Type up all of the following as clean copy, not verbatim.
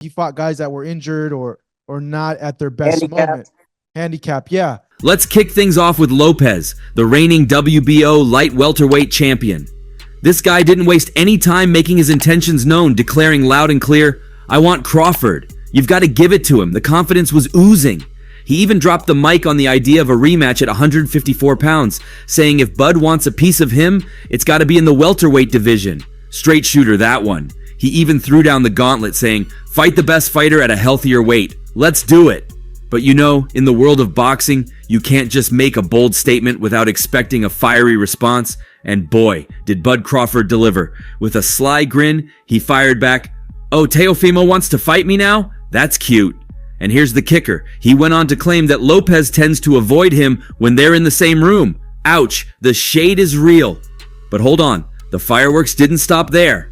He fought guys that were injured or not at their best moment. Handicap, yeah. Let's kick things off with Lopez, the reigning WBO light welterweight champion. This guy didn't waste any time making his intentions known, declaring loud and clear, "I want Crawford." You've got to give it to him. The confidence was oozing. He even dropped the mic on the idea of a rematch at 154 pounds, saying if Bud wants a piece of him, it's got to be in the welterweight division. Straight shooter, that one. He even threw down the gauntlet, saying, "Fight the best fighter at a healthier weight. Let's do it." But you know, in the world of boxing, you can't just make a bold statement without expecting a fiery response. And boy, did Bud Crawford deliver. With a sly grin, he fired back, "Oh, Teofimo wants to fight me now? That's cute." And here's the kicker. He went on to claim that Lopez tends to avoid him when they're in the same room. Ouch, the shade is real. But hold on, the fireworks didn't stop there.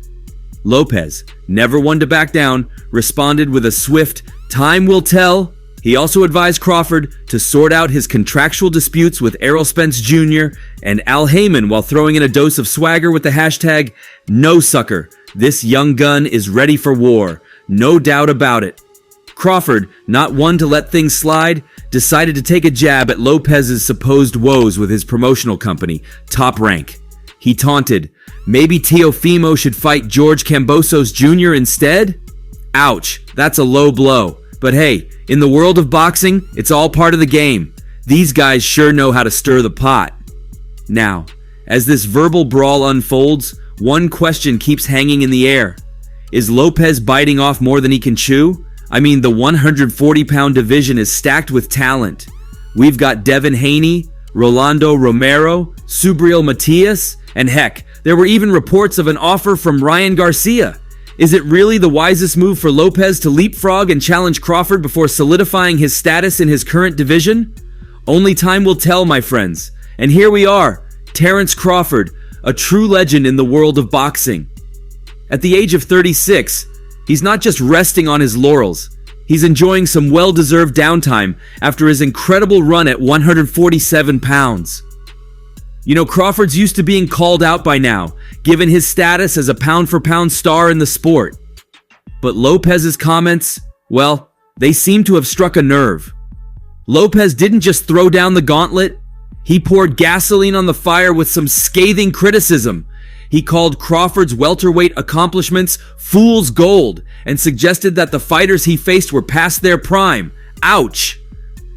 Lopez, never one to back down, responded with a swift, "Time will tell." He also advised Crawford to sort out his contractual disputes with Errol Spence Jr. and Al Heyman while throwing in a dose of swagger with the hashtag, "No sucker. This young gun is ready for war. No doubt about it." Crawford, not one to let things slide, decided to take a jab at Lopez's supposed woes with his promotional company, Top Rank. He taunted, "Maybe Teofimo should fight George Kambosos Jr. instead?" Ouch, that's a low blow. But hey, in the world of boxing, it's all part of the game. These guys sure know how to stir the pot. Now, as this verbal brawl unfolds, one question keeps hanging in the air. Is Lopez biting off more than he can chew? I mean, the 140-pound division is stacked with talent. We've got Devin Haney, Rolando Romero, Subriel Matias, and heck, there were even reports of an offer from Ryan Garcia. Is it really the wisest move for Lopez to leapfrog and challenge Crawford before solidifying his status in his current division? Only time will tell, my friends. And here we are, Terence Crawford, a true legend in the world of boxing. At the age of 36, he's not just resting on his laurels. He's enjoying some well-deserved downtime after his incredible run at 147 pounds. You know, Crawford's used to being called out by now, given his status as a pound-for-pound star in the sport. But Lopez's comments, well, they seem to have struck a nerve. Lopez didn't just throw down the gauntlet, he poured gasoline on the fire with some scathing criticism. He called Crawford's welterweight accomplishments fool's gold and suggested that the fighters he faced were past their prime. Ouch!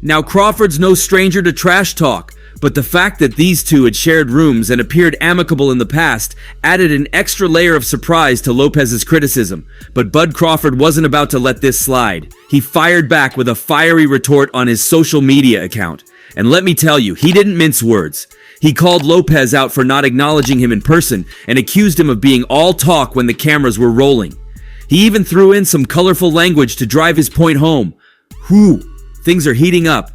Now, Crawford's no stranger to trash talk, but the fact that these two had shared rooms and appeared amicable in the past added an extra layer of surprise to Lopez's criticism. But Bud Crawford wasn't about to let this slide. He fired back with a fiery retort on his social media account. And let me tell you, he didn't mince words. He called Lopez out for not acknowledging him in person and accused him of being all talk when the cameras were rolling. He even threw in some colorful language to drive his point home. Whew, things are heating up.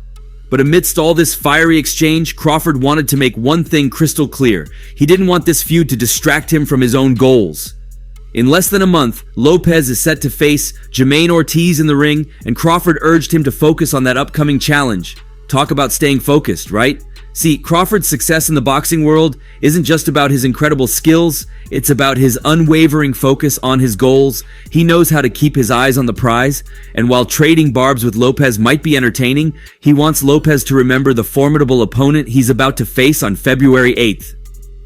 But amidst all this fiery exchange, Crawford wanted to make one thing crystal clear. He didn't want this feud to distract him from his own goals. In less than a month, Lopez is set to face Jermaine Ortiz in the ring, and Crawford urged him to focus on that upcoming challenge. Talk about staying focused, right? See, Crawford's success in the boxing world isn't just about his incredible skills, it's about his unwavering focus on his goals. He knows how to keep his eyes on the prize, and while trading barbs with Lopez might be entertaining, he wants Lopez to remember the formidable opponent he's about to face on February 8th.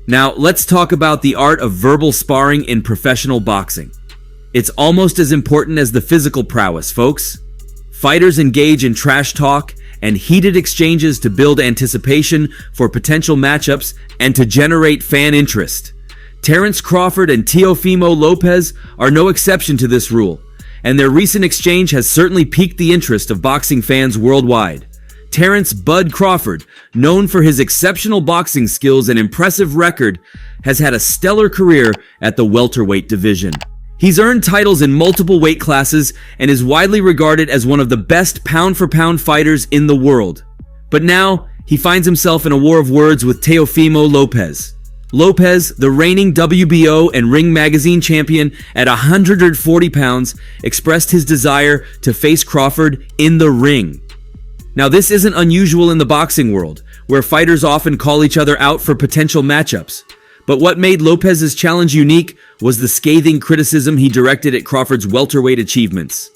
Now, let's talk about the art of verbal sparring in professional boxing. It's almost as important as the physical prowess, folks. Fighters engage in trash talk and heated exchanges to build anticipation for potential matchups and to generate fan interest. Terence Crawford and Teofimo Lopez are no exception to this rule, and their recent exchange has certainly piqued the interest of boxing fans worldwide. Terence "Bud" Crawford, known for his exceptional boxing skills and impressive record, has had a stellar career at the welterweight division. He's earned titles in multiple weight classes and is widely regarded as one of the best pound-for-pound fighters in the world. But now, he finds himself in a war of words with Teofimo Lopez. Lopez, the reigning WBO and Ring Magazine champion at 140 pounds, expressed his desire to face Crawford in the ring. Now, this isn't unusual in the boxing world, where fighters often call each other out for potential matchups. But what made Lopez's challenge unique was the scathing criticism he directed at Crawford's welterweight achievements.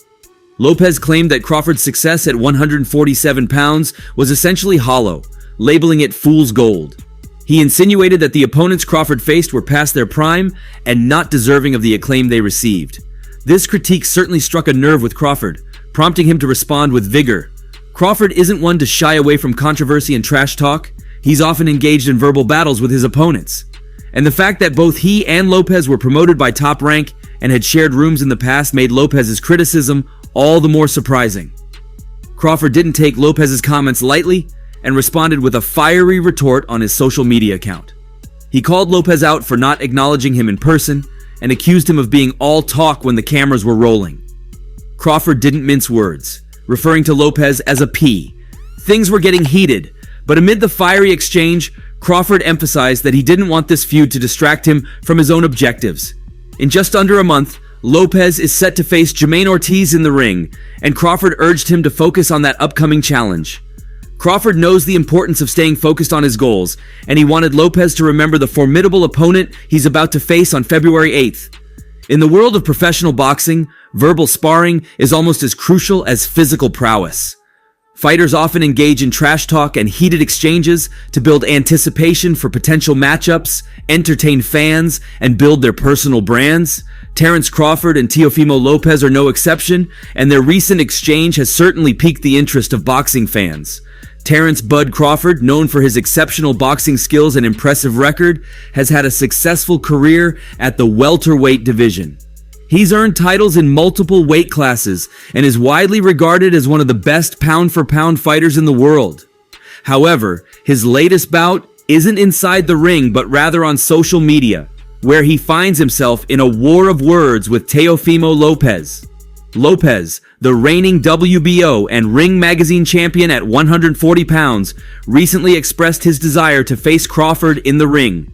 Lopez claimed that Crawford's success at 147 pounds was essentially hollow, labeling it fool's gold. He insinuated that the opponents Crawford faced were past their prime and not deserving of the acclaim they received. This critique certainly struck a nerve with Crawford, prompting him to respond with vigor. Crawford isn't one to shy away from controversy and trash talk. He's often engaged in verbal battles with his opponents. And the fact that both he and Lopez were promoted by Top Rank and had shared rooms in the past made Lopez's criticism all the more surprising. Crawford didn't take Lopez's comments lightly and responded with a fiery retort on his social media account. He called Lopez out for not acknowledging him in person and accused him of being all talk when the cameras were rolling. Crawford didn't mince words, referring to Lopez as a P. Things were getting heated, but amid the fiery exchange, Crawford emphasized that he didn't want this feud to distract him from his own objectives. In just under a month, Lopez is set to face Jermaine Ortiz in the ring, and Crawford urged him to focus on that upcoming challenge. Crawford knows the importance of staying focused on his goals, and he wanted Lopez to remember the formidable opponent he's about to face on February 8th. In the world of professional boxing, verbal sparring is almost as crucial as physical prowess. Fighters often engage in trash talk and heated exchanges to build anticipation for potential matchups, entertain fans, and build their personal brands. Terence Crawford and Teofimo Lopez are no exception, and their recent exchange has certainly piqued the interest of boxing fans. Terence "Bud" Crawford, known for his exceptional boxing skills and impressive record, has had a successful career at the welterweight division. He's earned titles in multiple weight classes and is widely regarded as one of the best pound-for-pound fighters in the world. However, his latest bout isn't inside the ring but rather on social media, where he finds himself in a war of words with Teofimo Lopez. Lopez, the reigning WBO and Ring Magazine champion at 140 pounds, recently expressed his desire to face Crawford in the ring.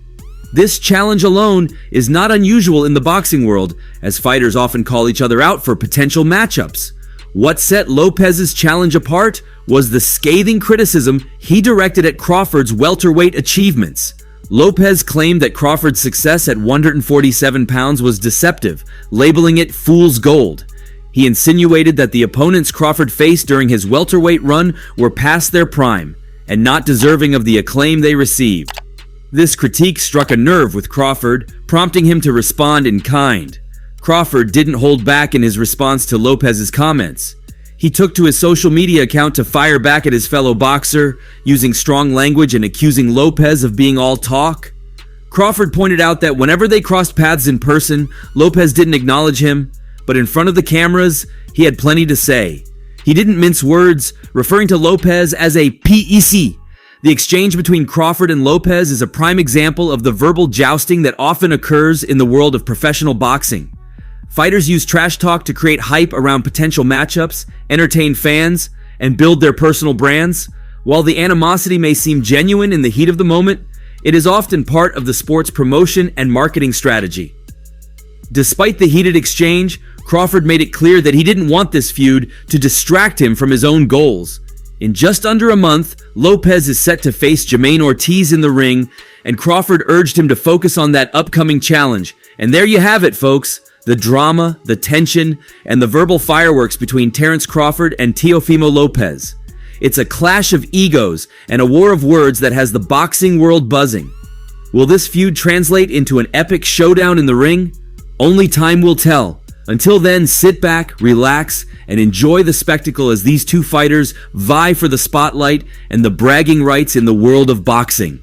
This challenge alone is not unusual in the boxing world, as fighters often call each other out for potential matchups. What set Lopez's challenge apart was the scathing criticism he directed at Crawford's welterweight achievements. Lopez claimed that Crawford's success at 147 pounds was deceptive, labeling it fool's gold. He insinuated that the opponents Crawford faced during his welterweight run were past their prime and not deserving of the acclaim they received. This critique struck a nerve with Crawford, prompting him to respond in kind. Crawford didn't hold back in his response to Lopez's comments. He took to his social media account to fire back at his fellow boxer, using strong language and accusing Lopez of being all talk. Crawford pointed out that whenever they crossed paths in person, Lopez didn't acknowledge him, but in front of the cameras, he had plenty to say. He didn't mince words, referring to Lopez as a PEC. The exchange between Crawford and Lopez is a prime example of the verbal jousting that often occurs in the world of professional boxing. Fighters use trash talk to create hype around potential matchups, entertain fans, and build their personal brands. While the animosity may seem genuine in the heat of the moment, it is often part of the sport's promotion and marketing strategy. Despite the heated exchange, Crawford made it clear that he didn't want this feud to distract him from his own goals. In just under a month, Lopez is set to face Jermaine Ortiz in the ring, and Crawford urged him to focus on that upcoming challenge. And there you have it, folks. The drama, the tension, and the verbal fireworks between Terence Crawford and Teofimo Lopez. It's a clash of egos and a war of words that has the boxing world buzzing. Will this feud translate into an epic showdown in the ring? Only time will tell. Until then, sit back, relax, and enjoy the spectacle as these two fighters vie for the spotlight and the bragging rights in the world of boxing.